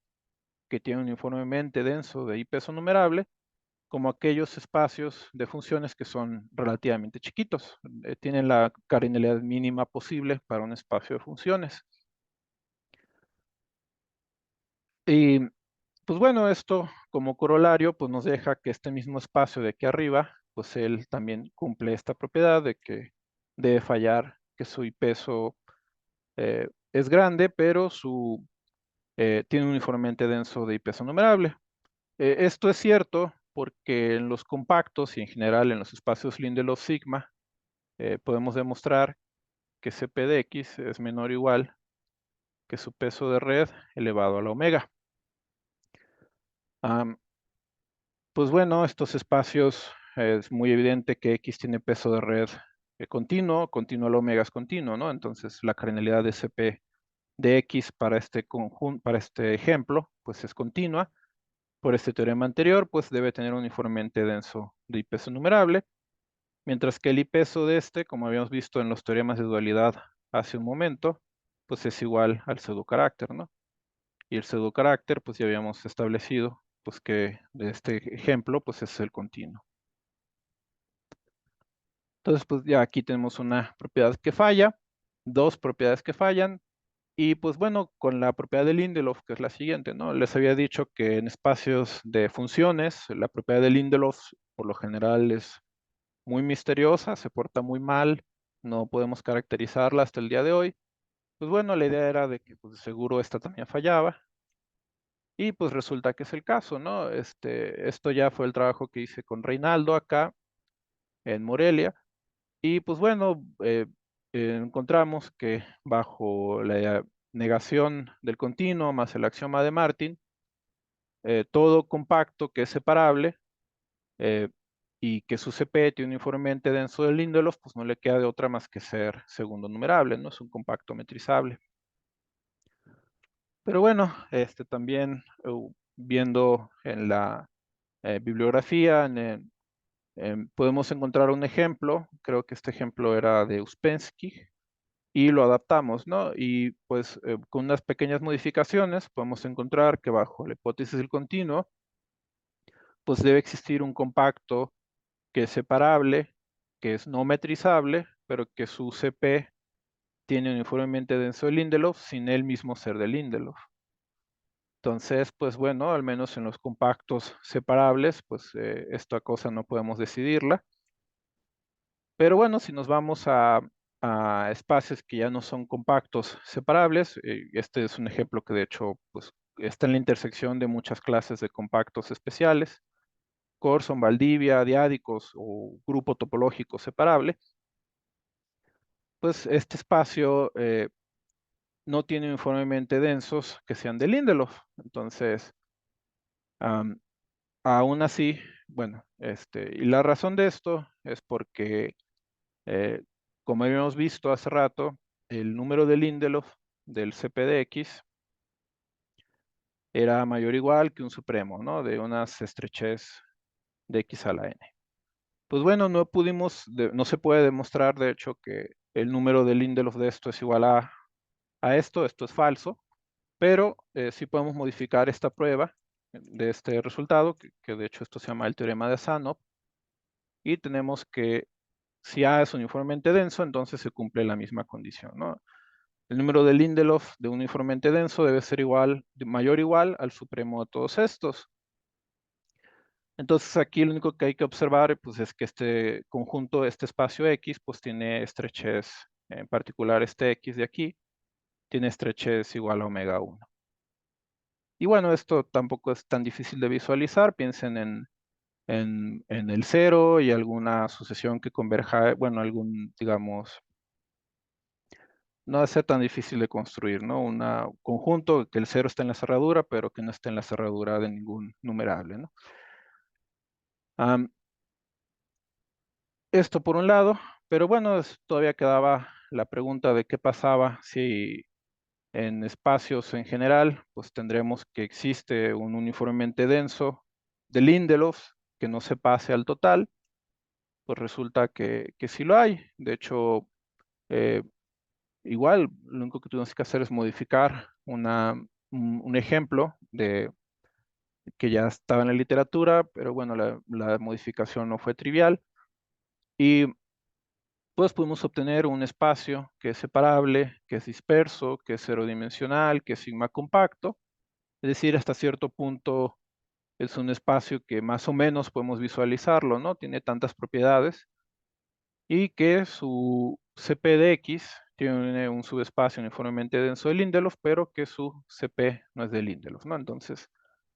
que tienen uniformemente denso de I peso numerable, como aquellos espacios de funciones que son relativamente chiquitos. Tienen la cardinalidad mínima posible para un espacio de funciones. Y pues bueno, esto como corolario pues nos deja que este mismo espacio de aquí arriba, pues él también cumple esta propiedad de que debe fallar que su I peso es grande, pero tiene un uniformemente denso de I peso numerable. Esto es cierto porque en los compactos y en general en los espacios Lindelof sigma podemos demostrar que Cp de X es menor o igual que su peso de red elevado a la omega. Pues bueno, estos espacios es muy evidente que X tiene peso de red continuo a la omega es continuo, ¿no? Entonces la cardinalidad de Cp de X para este conjunto, para este ejemplo, pues es continua. Por este teorema anterior, pues debe tener un uniformemente denso de I peso numerable, mientras que el I peso de este, como habíamos visto en los teoremas de dualidad hace un momento, pues es igual al pseudocarácter, ¿no? Y el pseudocarácter, pues ya habíamos establecido, pues que de este ejemplo, pues es el continuo. Entonces, pues ya aquí tenemos una propiedad que falla, dos propiedades que fallan, y pues bueno, con la propiedad de Lindelof, que es la siguiente, ¿no? Les había dicho que en espacios de funciones, la propiedad de Lindelof por lo general es muy misteriosa, se porta muy mal, no podemos caracterizarla hasta el día de hoy. Pues bueno, la idea era de que pues, seguro esta también fallaba. Y pues resulta que es el caso, ¿no? Esto ya fue el trabajo que hice con Reinaldo acá en Morelia. Y pues bueno, encontramos que bajo la negación del continuo más el axioma de Martin, todo compacto que es separable eh, y que su CP tiene uniformemente denso de Lindelof, pues no le queda de otra más que ser segundo numerable, ¿no? Es un compacto metrizable. Pero bueno, también viendo en la bibliografía, podemos encontrar un ejemplo, creo que este ejemplo era de Uspensky, y lo adaptamos, ¿no? Y pues con unas pequeñas modificaciones podemos encontrar que bajo la hipótesis del continuo, pues debe existir un compacto que es separable, que es no metrizable, pero que su CP tiene uniformemente denso de Lindelof sin él mismo ser de Lindelof. Entonces, pues bueno, al menos en los compactos separables, pues esta cosa no podemos decidirla. Pero bueno, si nos vamos a espacios que ya no son compactos separables, este es un ejemplo que de hecho pues, está en la intersección de muchas clases de compactos especiales, Corson, Valdivia, diádicos o grupo topológico separable, pues este espacio no tiene uniformemente densos que sean de Lindelof. Entonces, aún así, bueno, y la razón de esto es porque Eh, como habíamos visto hace rato, el número de Lindelof del CP de X era mayor o igual que un supremo, ¿no? De unas estrechez de X a la N. Pues bueno, no se puede demostrar, de hecho, que el número de Lindelof de esto es igual a esto es falso, pero sí podemos modificar esta prueba de este resultado, que de hecho esto se llama el teorema de Shannon, y tenemos que si A es uniformemente denso, entonces se cumple la misma condición, ¿no? El número de Lindelof de un uniformemente denso debe ser mayor o igual al supremo de todos estos. Entonces aquí lo único que hay que observar pues, es que este conjunto, este espacio X, pues tiene estrechez, en particular este X de aquí, tiene estrechez igual a omega 1. Y bueno, esto tampoco es tan difícil de visualizar. Piensen en el cero y alguna sucesión que converja, bueno, digamos, no debe ser tan difícil de construir, ¿no? Un conjunto que el cero está en la cerradura, pero que no está en la cerradura de ningún numerable, ¿no? Esto por un lado, pero bueno, todavía quedaba la pregunta de qué pasaba si en espacios en general, pues tendremos que existe un uniformemente denso de Lindelof que no se pase al total, pues resulta que sí lo hay. De hecho, eh, igual, lo único que tenemos que hacer es modificar un ejemplo que ya estaba en la literatura, pero bueno, la modificación no fue trivial. Y pues pudimos obtener un espacio que es separable, que es disperso, que es cero dimensional, que es sigma compacto. Es decir, hasta cierto punto es un espacio que más o menos podemos visualizarlo, ¿no? Tiene tantas propiedades y que su CP de X tiene un subespacio uniformemente denso de Lindelof, pero que su CP no es de Lindelof, ¿no? Entonces,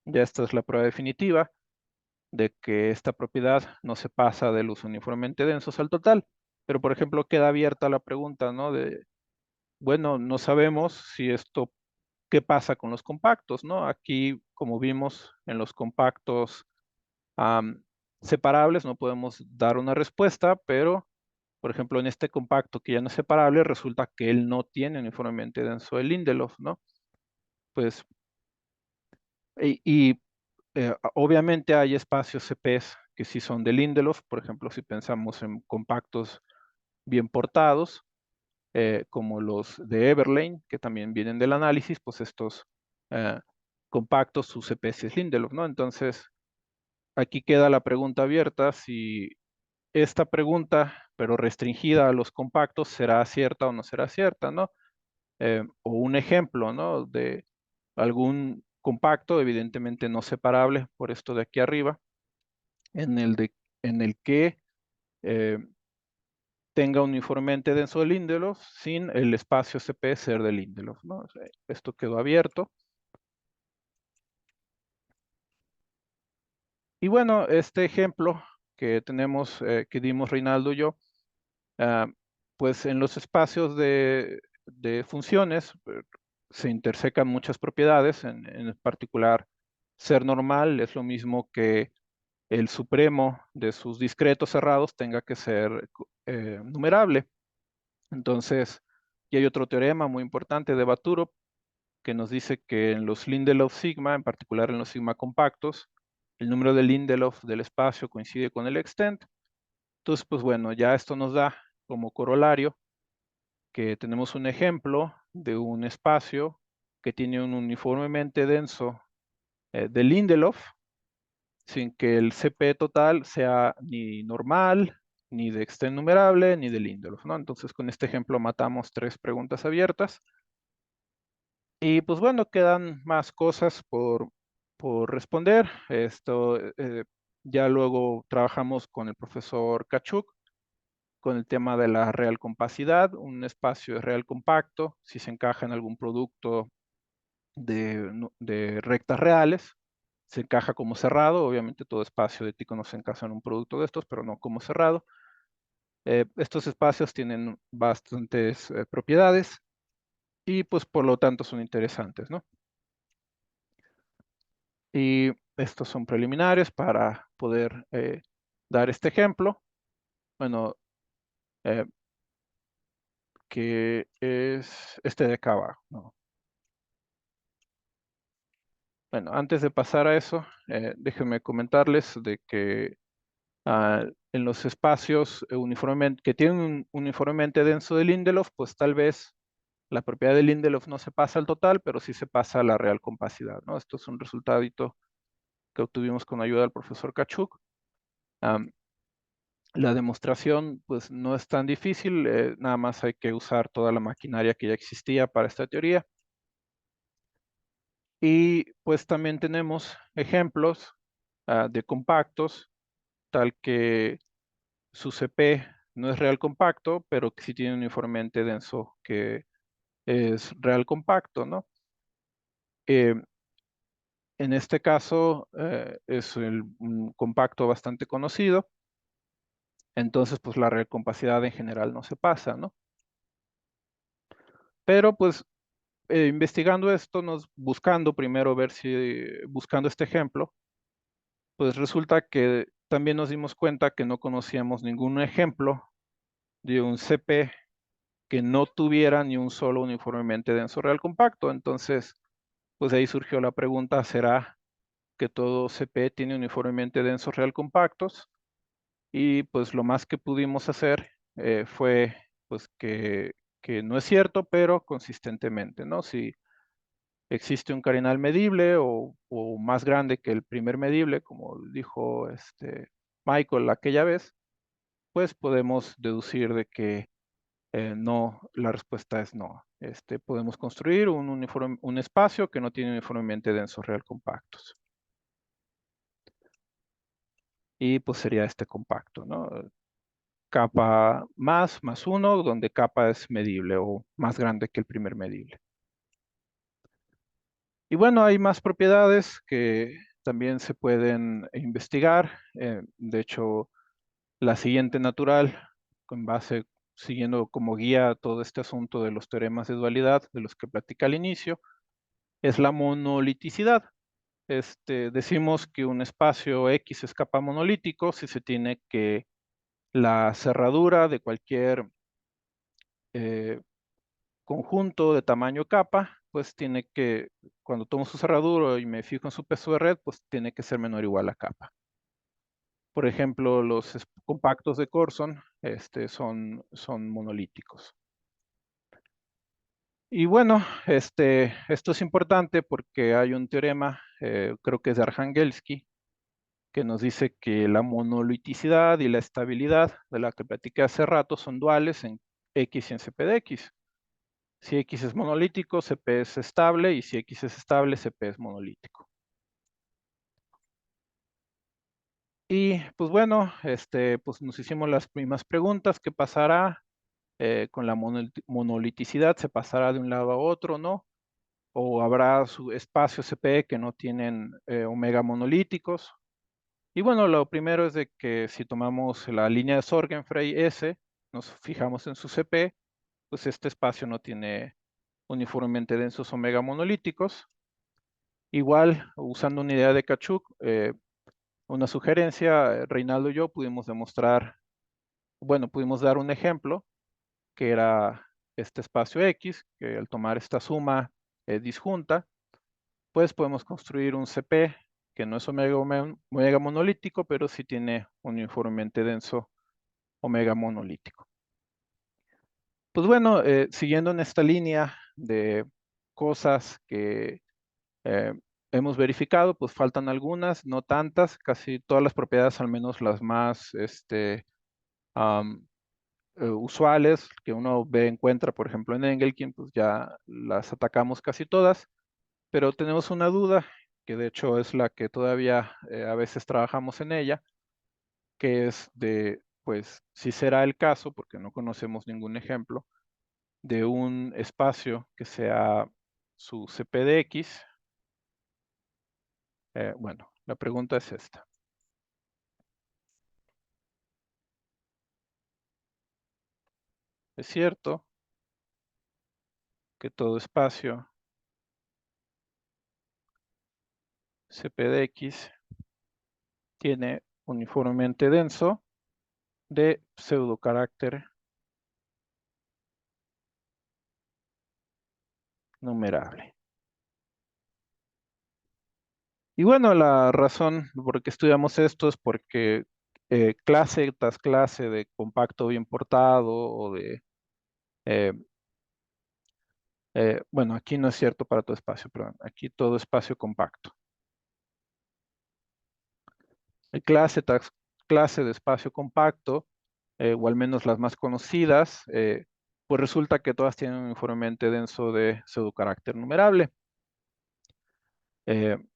ya esta es la prueba definitiva de que esta propiedad no se pasa de los uniformemente densos al total. Pero, por ejemplo, queda abierta la pregunta, ¿no? Bueno, no sabemos si esto, ¿qué pasa con los compactos, ¿no? Aquí, como vimos en los compactos separables, no podemos dar una respuesta, pero, por ejemplo, en este compacto que ya no es separable, resulta que él no tiene uniformemente denso el Lindelof, ¿no? Pues, obviamente hay espacios CPs que sí son de Lindelof, por ejemplo, si pensamos en compactos bien portados, como los de Everlane, que también vienen del análisis, pues estos eh, compactos, su CP sí es Lindelof, ¿no? Entonces, aquí queda la pregunta abierta si esta pregunta, pero restringida a los compactos, será cierta o no será cierta, ¿no? O un ejemplo, ¿no? De algún compacto, evidentemente no separable, por esto de aquí arriba, en el que eh, tenga uniformemente denso de Lindelof sin el espacio CP ser de Lindelof, ¿no? O sea, esto quedó abierto. Y bueno, este ejemplo que tenemos, que dimos Reinaldo y yo, pues en los espacios de funciones se intersecan muchas propiedades, en particular ser normal es lo mismo que el supremo de sus discretos cerrados tenga que ser numerable. Entonces, y hay otro teorema muy importante de Baturo que nos dice que en los Lindelof sigma, en particular en los sigma compactos, el número de Lindelof del espacio coincide con el extent. Entonces, pues bueno, ya esto nos da como corolario que tenemos un ejemplo de un espacio que tiene un uniformemente denso de Lindelof, sin que el CP total sea ni normal, ni de extent numerable, ni de Lindelof, ¿no? Entonces, con este ejemplo matamos 3 preguntas abiertas. Y pues bueno, quedan más cosas por responder. Esto ya luego trabajamos con el profesor Kachuk con el tema de la real compacidad. Un espacio es real compacto si se encaja en algún producto de rectas reales. Se encaja como cerrado. Obviamente todo espacio de Tycho no se encaja en un producto de estos, pero no como cerrado. Estos espacios tienen bastantes propiedades y pues por lo tanto son interesantes, ¿no? Y estos son preliminares para poder dar este ejemplo. Bueno, eh, que es este de acá abajo, ¿no? Bueno, antes de pasar a eso, déjenme comentarles de que en los espacios uniformemente, que tienen un uniformemente denso de Lindelof, pues tal vez la propiedad de Lindelof no se pasa al total, pero sí se pasa a la real compacidad, ¿no? Esto es un resultadito que obtuvimos con ayuda del profesor Kachuk. La demostración, pues, no es tan difícil, nada más hay que usar toda la maquinaria que ya existía para esta teoría. Y pues también tenemos ejemplos de compactos, tal que su CP no es real compacto, pero que sí tiene un uniformemente denso que es real compacto, ¿no? Eh, en este caso es un compacto bastante conocido, entonces pues la real compacidad en general no se pasa, ¿no? Pero pues investigando esto, buscando primero ver si, buscando este ejemplo, pues resulta que también nos dimos cuenta que no conocíamos ningún ejemplo de un CP que no tuviera ni un solo uniformemente denso real compacto. Entonces, pues de ahí surgió la pregunta, ¿será que todo CP tiene uniformemente densos real compactos? Y pues lo más que pudimos hacer fue pues que no es cierto, pero consistentemente, ¿no? Si existe un cardinal medible o más grande que el primer medible, como dijo Michael aquella vez, pues podemos deducir de que no, la respuesta es no. Podemos construir un espacio que no tiene uniformemente densos real compactos. Y pues sería este compacto, ¿no? Capa más 1, donde capa es medible o más grande que el primer medible. Y bueno, hay más propiedades que también se pueden investigar. De hecho, la siguiente natural, con base, siguiendo como guía todo este asunto de los teoremas de dualidad, de los que platicé al inicio, es la monoliticidad. Decimos que un espacio X es capa monolítico si se tiene que la cerradura de cualquier conjunto de tamaño capa, pues tiene que, cuando tomo su cerradura y me fijo en su peso de red, pues tiene que ser menor o igual a capa. Por ejemplo, los compactos de Corson son monolíticos. Y bueno, esto es importante porque hay un teorema, creo que es de Arhangelsky, que nos dice que la monoliticidad y la estabilidad de la que platiqué hace rato son duales en X y en CP de X. Si X es monolítico, CP es estable, y si X es estable, CP es monolítico. Y pues bueno, pues nos hicimos las mismas preguntas. ¿Qué pasará con la monoliticidad? ¿Se pasará de un lado a otro, no? ¿O habrá su espacio CP que no tienen omega monolíticos? Y bueno, lo primero es de que si tomamos la línea de Sorgenfrey S, nos fijamos en su CP, pues este espacio no tiene uniformemente densos omega monolíticos. Igual, usando una idea de Kachuk, una sugerencia, Reinaldo y yo pudimos demostrar, bueno, pudimos dar un ejemplo, que era este espacio X, que al tomar esta suma disjunta, pues podemos construir un CP que no es omega monolítico, pero sí tiene un uniformemente denso omega monolítico. Pues bueno, siguiendo en esta línea de cosas que eh, hemos verificado, pues faltan algunas, no tantas, casi todas las propiedades, al menos las más usuales que uno encuentra, por ejemplo, en Engelking, pues ya las atacamos casi todas, pero tenemos una duda, que de hecho es la que todavía a veces trabajamos en ella, que es de, pues, si será el caso, porque no conocemos ningún ejemplo, de un espacio que sea su CP de X. Bueno, la pregunta es esta. ¿Es cierto que todo espacio CP de X tiene uniformemente denso de pseudocarácter numerable? Y bueno, la razón por qué estudiamos esto es porque clase tras clase de compacto bien portado o de, eh, bueno, aquí no es cierto para todo espacio, perdón, aquí todo espacio compacto. El clase tras clase de espacio compacto, o al menos las más conocidas, pues resulta que todas tienen un uniformemente denso de pseudocarácter numerable.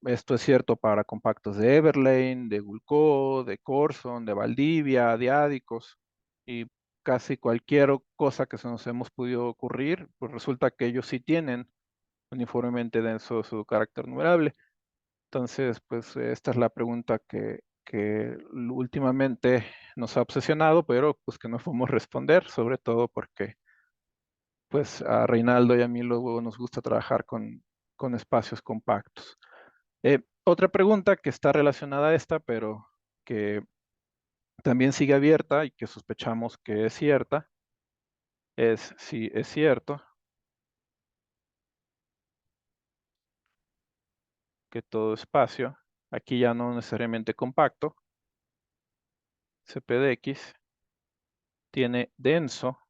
Esto es cierto para compactos de Everlane, de Gulko, de Corson, de Valdivia, de Ádicos y casi cualquier cosa que se nos hemos podido ocurrir, pues resulta que ellos sí tienen uniformemente denso su carácter numerable. Entonces, pues esta es la pregunta que últimamente nos ha obsesionado, pero pues que no podemos responder, sobre todo porque pues a Reinaldo y a mí luego nos gusta trabajar con espacios compactos. Otra pregunta que está relacionada a esta, pero que también sigue abierta y que sospechamos que es cierta, es si es cierto que todo espacio, aquí ya no necesariamente compacto, CP de X, tiene denso,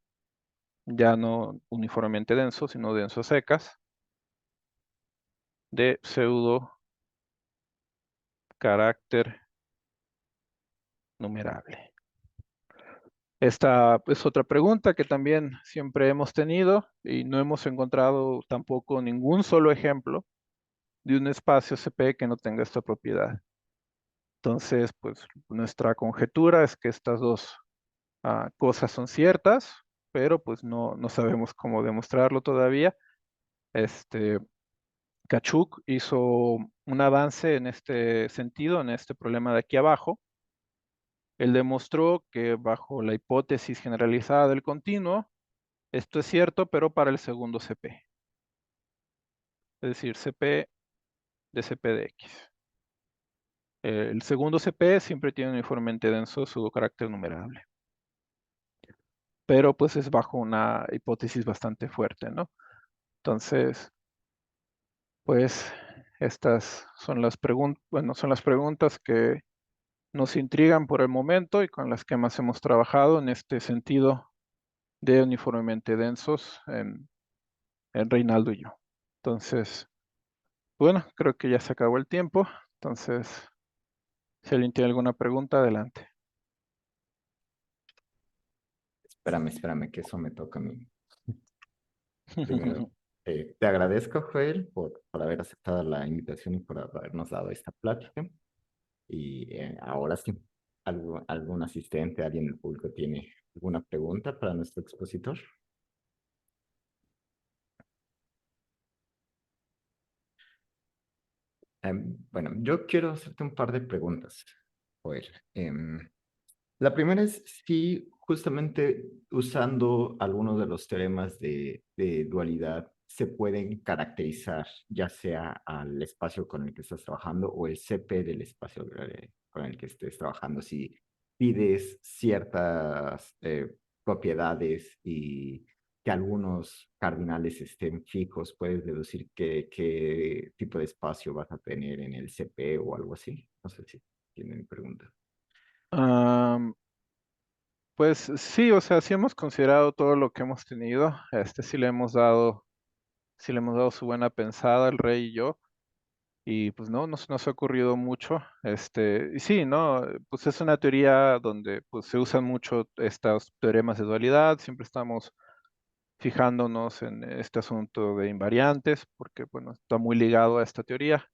ya no uniformemente denso, sino denso a secas, de pseudo carácter numerable. Esta es otra pregunta que también siempre hemos tenido y no hemos encontrado tampoco ningún solo ejemplo de un espacio CP que no tenga esta propiedad. Entonces, pues nuestra conjetura es que estas dos cosas son ciertas, pero pues no sabemos cómo demostrarlo todavía. Kachuk hizo un avance en este sentido, en este problema de aquí abajo. Él demostró que bajo la hipótesis generalizada del continuo, esto es cierto, pero para el segundo CP. Es decir, CP de CP de X. El segundo CP siempre tiene uniformemente denso su carácter numerable. Pero pues es bajo una hipótesis bastante fuerte, ¿no? Entonces, pues estas son las preguntas, bueno, son las preguntas que nos intrigan por el momento y con las que más hemos trabajado en este sentido de uniformemente densos en Reinaldo y yo. Entonces, bueno, creo que ya se acabó el tiempo. Entonces, si alguien tiene alguna pregunta, adelante. Espérame, que eso me toca a mí. Primero, te agradezco, Joel, por haber aceptado la invitación y por habernos dado esta plática. Y ahora sí, ¿algún asistente, alguien del público tiene alguna pregunta para nuestro expositor? Bueno, yo quiero hacerte un par de preguntas, Joel. La primera es si justamente usando algunos de los teoremas de dualidad se pueden caracterizar ya sea al espacio con el que estás trabajando o el CP del espacio con el que estés trabajando. Si pides ciertas propiedades y que algunos cardinales estén fijos, puedes deducir qué tipo de espacio vas a tener en el CP o algo así. No sé si tienen preguntas. Pues sí, o sea, sí hemos considerado todo lo que hemos tenido. Sí le hemos dado su buena pensada el rey y yo. Y pues no se nos ha ocurrido mucho. Y sí, ¿no? Pues es una teoría donde pues se usan mucho estos teoremas de dualidad. Siempre estamos fijándonos en este asunto de invariantes, porque bueno, está muy ligado a esta teoría.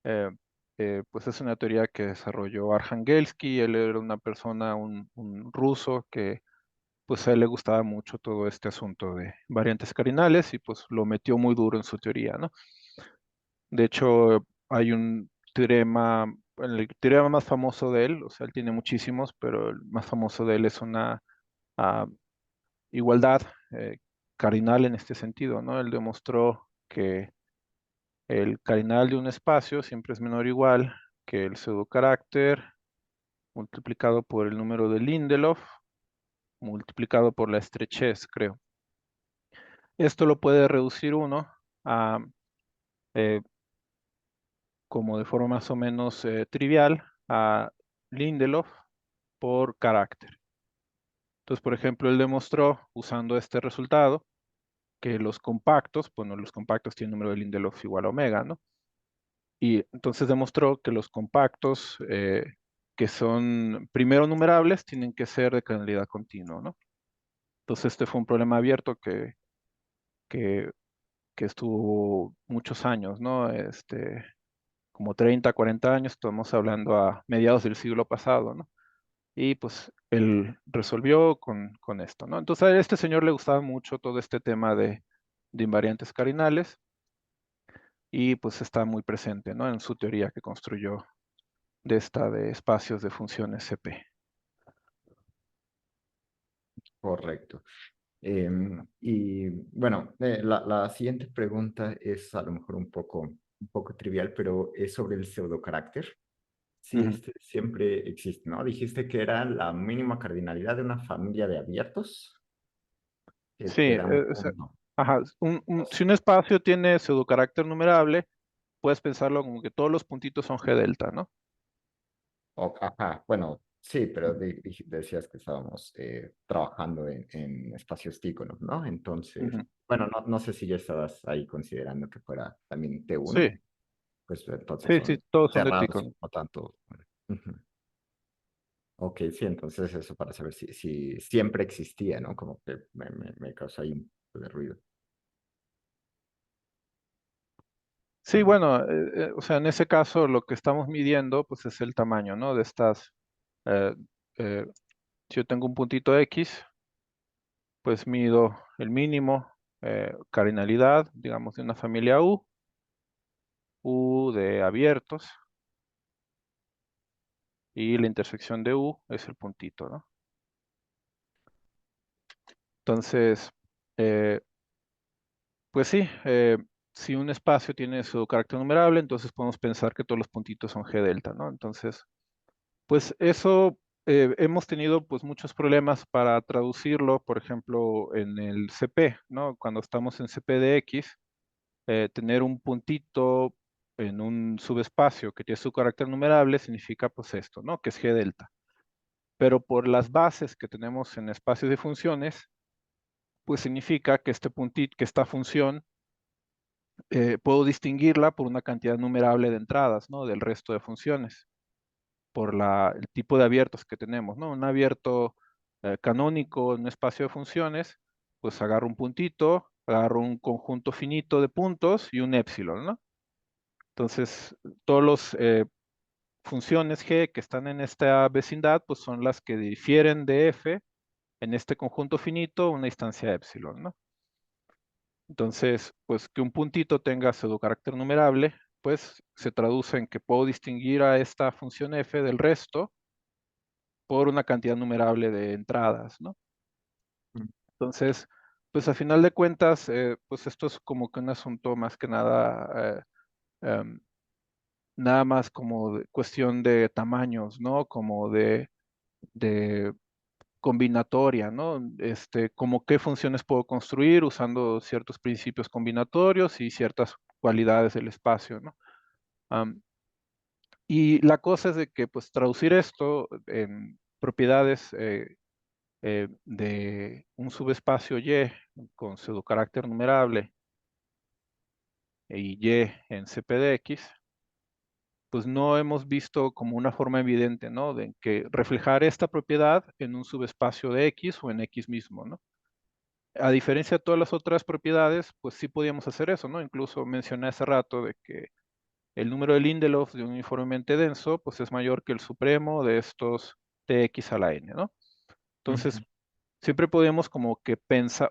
Eh, pues es una teoría que desarrolló Arhangelsky. Él era una persona, un ruso que pues a él le gustaba mucho todo este asunto de variantes cardinales y pues lo metió muy duro en su teoría, ¿no? De hecho, hay un teorema, el teorema más famoso de él, o sea, él tiene muchísimos, pero el más famoso de él es una ah, igualdad cardinal en este sentido, ¿no? Él demostró que el cardinal de un espacio siempre es menor o igual que el pseudocarácter multiplicado por el número de Lindelof multiplicado por la estrechez, creo. Esto lo puede reducir uno a, eh, como de forma más o menos trivial, a Lindelof por carácter. Entonces, por ejemplo, él demostró, usando este resultado, que los compactos, bueno, los compactos tienen número de Lindelof igual a omega, ¿no? Y entonces demostró que los compactos que son primero numerables tienen que ser de cardinalidad continua, ¿no? Entonces, este fue un problema abierto que, que estuvo muchos años, ¿no? Como 30, 40 años, estamos hablando a mediados del siglo pasado, ¿no? Y pues él resolvió con esto, ¿no? Entonces a este señor le gustaba mucho todo este tema de invariantes cardinales y pues está muy presente, ¿no? En su teoría que construyó de esta de espacios de funciones CP. Correcto. Y bueno, la siguiente pregunta es a lo mejor un poco trivial, pero es sobre el pseudocarácter. Si Ujú. este siempre existe, ¿no? Dijiste que era la mínima cardinalidad de una familia de abiertos, que Sí, te dan uno. ajá, si un espacio tiene pseudocarácter numerable, puedes pensarlo como que todos los puntitos son G delta, ¿no? Ajá, bueno, sí, pero decías que estábamos trabajando en espacios díconos, ¿no? Entonces, Ujú. bueno, no sé si ya estabas ahí considerando que fuera también Sí, T1. pues entonces Sí, sí, son todos son de cerrados, Ticon. no tanto. Ujú. Ok, sí, entonces eso para saber si siempre existía, ¿no? Como que me causa ahí un poco de ruido. Sí, bueno, o sea, en ese caso lo que estamos midiendo pues es el tamaño, ¿no? De estas, eh, eh, si yo tengo un puntito X, pues mido el mínimo cardinalidad, digamos, de una familia U de abiertos, y la intersección de U es el puntito, ¿no? Entonces, eh, pues sí, si un espacio tiene su carácter numerable, entonces podemos pensar que todos los puntitos son G delta, ¿no? Entonces, pues eso, hemos tenido pues muchos problemas para traducirlo, por ejemplo, en el CP, ¿no? Cuando estamos en CP de X, tener un puntito en un subespacio que tiene su carácter numerable significa pues esto, ¿no? Que es G delta. Pero por las bases que tenemos en espacios de funciones, pues significa que este puntito, que esta función, puedo distinguirla por una cantidad numerable de entradas, ¿no? Del resto de funciones, por el tipo de abiertos que tenemos, ¿no? Un abierto canónico en un espacio de funciones, pues agarro un puntito, agarro un conjunto finito de puntos y un épsilon, ¿no? Entonces, todos los funciones G que están en esta vecindad, pues son las que difieren de F en este conjunto finito una instancia épsilon, ¿no? Entonces, pues que un puntito tenga pseudo carácter numerable, pues se traduce en que puedo distinguir a esta función f del resto por una cantidad numerable de entradas, ¿no? Mm. Entonces, pues a final de cuentas, pues esto es como que un asunto más que nada, em, nada más como cuestión de tamaños, ¿no? Como de combinatoria, ¿no? Como qué funciones puedo construir usando ciertos principios combinatorios y ciertas cualidades del espacio, ¿no? Am, y la cosa es de que, pues, traducir esto en propiedades de un subespacio Y con pseudo carácter numerable y Y en CP de X, pues no hemos visto como una forma evidente, ¿no? De que reflejar esta propiedad en un subespacio de X o en X mismo, ¿no? A diferencia de todas las otras propiedades, pues sí podíamos hacer eso, ¿no? Incluso mencioné hace rato de que el número de Lindelof de un uniformemente denso, pues es mayor que el supremo de estos Tx a la n, ¿no? Entonces, Ujú. siempre podíamos como que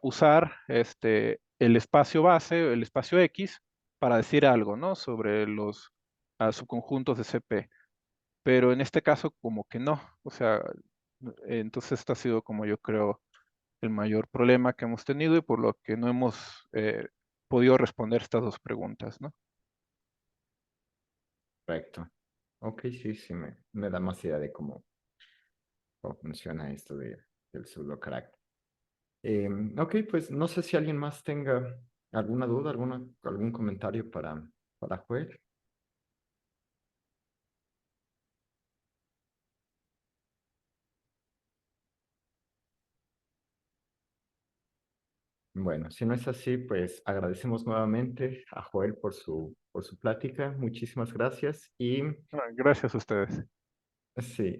usar el espacio base, el espacio X, para decir algo, ¿no? Sobre los subconjuntos de CP. Pero en este caso, como que no. O sea, entonces este ha sido como yo creo el mayor problema que hemos tenido y por lo que no hemos podido responder estas dos preguntas, ¿no? Correcto. Ok, sí, sí, me da más idea de cómo funciona esto del pseudo carácter. Ok, pues no sé si alguien más tenga alguna duda, algún comentario para Joel. Bueno, si no es así, pues agradecemos nuevamente a Joel por su plática. Muchísimas gracias y Gracias a ustedes. sí,